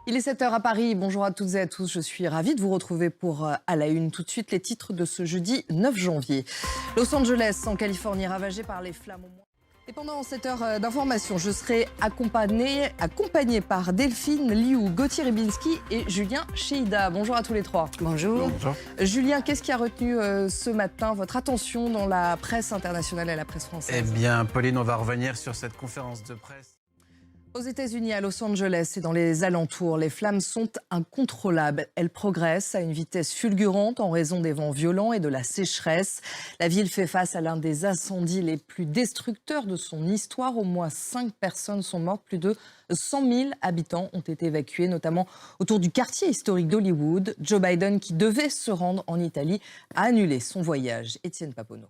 Il est 7 h à Paris. Bonjour à toutes et à tous. Je suis ravie de vous retrouver pour À la Une. Tout de suite, les titres de ce jeudi 9 janvier. Los Angeles, en Californie, ravagé par les flammes au moins. Et pendant cette heure d'information, je serai accompagnée par Delphine Liu, Gauthier Ribinski et Julien Cheida. Bonjour à tous les trois. Bonjour. Bonjour. Julien, qu'est-ce qui a retenu ce matin votre attention dans la presse internationale et la presse française? Eh bien, Pauline, on va revenir sur cette conférence de presse. Aux États-Unis, à Los Angeles et dans les alentours, les flammes sont incontrôlables. Elles progressent à une vitesse fulgurante en raison des vents violents et de la sécheresse. La ville fait face à l'un des incendies les plus destructeurs de son histoire. Au moins 5 personnes sont mortes. Plus de 100 000 habitants ont été évacués, notamment autour du quartier historique d'Hollywood. Joe Biden, qui devait se rendre en Italie, a annulé son voyage. Étienne Papono.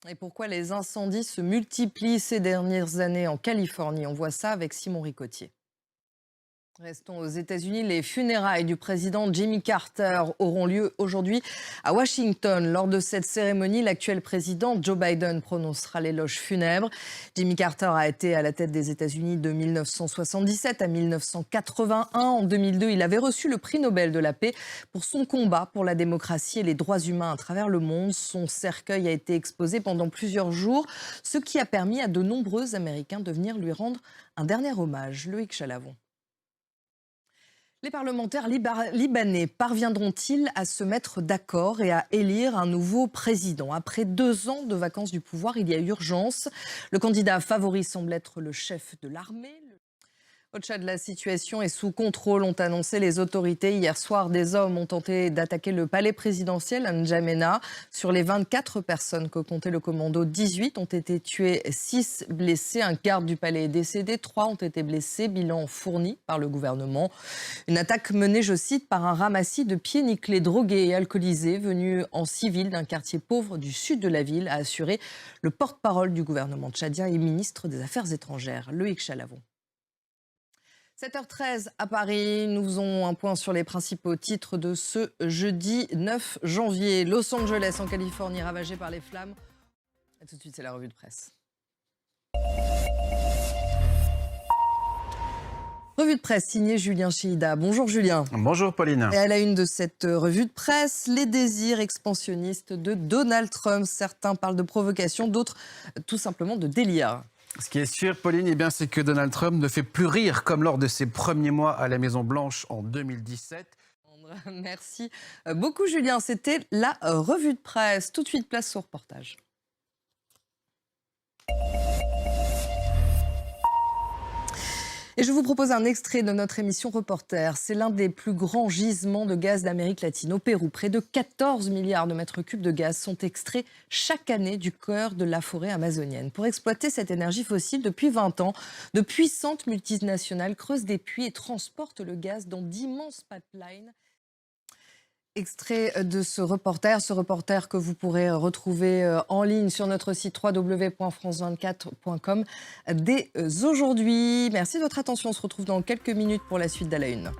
Et pourquoi les incendies se multiplient ces dernières années en Californie? On voit ça avec Simon Ricotier. Restons aux États-Unis. Les funérailles du président Jimmy Carter auront lieu aujourd'hui à Washington. Lors de cette cérémonie, l'actuel président Joe Biden prononcera l'éloge funèbre. Jimmy Carter a été à la tête des États-Unis de 1977 à 1981. En 2002, il avait reçu le prix Nobel de la paix pour son combat pour la démocratie et les droits humains à travers le monde. Son cercueil a été exposé pendant plusieurs jours, ce qui a permis à de nombreux Américains de venir lui rendre un dernier hommage. Loïc Chalavon. Les parlementaires libanais parviendront-ils à se mettre d'accord et à élire un nouveau président? Après 2 ans de vacances du pouvoir, il y a urgence. Le candidat favori semble être le chef de l'armée. Au Tchad, la situation est sous contrôle, ont annoncé les autorités. Hier soir, des hommes ont tenté d'attaquer le palais présidentiel à N'Djamena. Sur les 24 personnes que comptait le commando, 18 ont été tuées, 6 blessés. Un garde du palais est décédé, 3 ont été blessés. Bilan fourni par le gouvernement. Une attaque menée, je cite, par un ramassis de pieds nickelés, drogués et alcoolisés, venus en civil d'un quartier pauvre du sud de la ville, a assuré le porte-parole du gouvernement tchadien et ministre des Affaires étrangères, Loïc Chalavon. 7h13 à Paris, nous faisons un point sur les principaux titres de ce jeudi 9 janvier. Los Angeles en Californie ravagé par les flammes. Et tout de suite, c'est la revue de presse. Revue de presse signée Julien Cheida. Bonjour Julien. Bonjour Pauline. Et à la une de cette revue de presse, les désirs expansionnistes de Donald Trump. Certains parlent de provocation, d'autres tout simplement de délire. Ce qui est sûr, Pauline, eh bien, c'est que Donald Trump ne fait plus rire comme lors de ses premiers mois à la Maison-Blanche en 2017. Merci beaucoup Julien, c'était la revue de presse. Tout de suite, place au reportage. Et je vous propose un extrait de notre émission Reporter. C'est l'un des plus grands gisements de gaz d'Amérique latine. Au Pérou, près de 14 milliards de mètres cubes de gaz sont extraits chaque année du cœur de la forêt amazonienne. Pour exploiter cette énergie fossile, depuis 20 ans, de puissantes multinationales creusent des puits et transportent le gaz dans d'immenses pipelines. Extrait de ce reporter que vous pourrez retrouver en ligne sur notre site www.france24.com dès aujourd'hui. Merci de votre attention. On se retrouve dans quelques minutes pour la suite d'À la Une.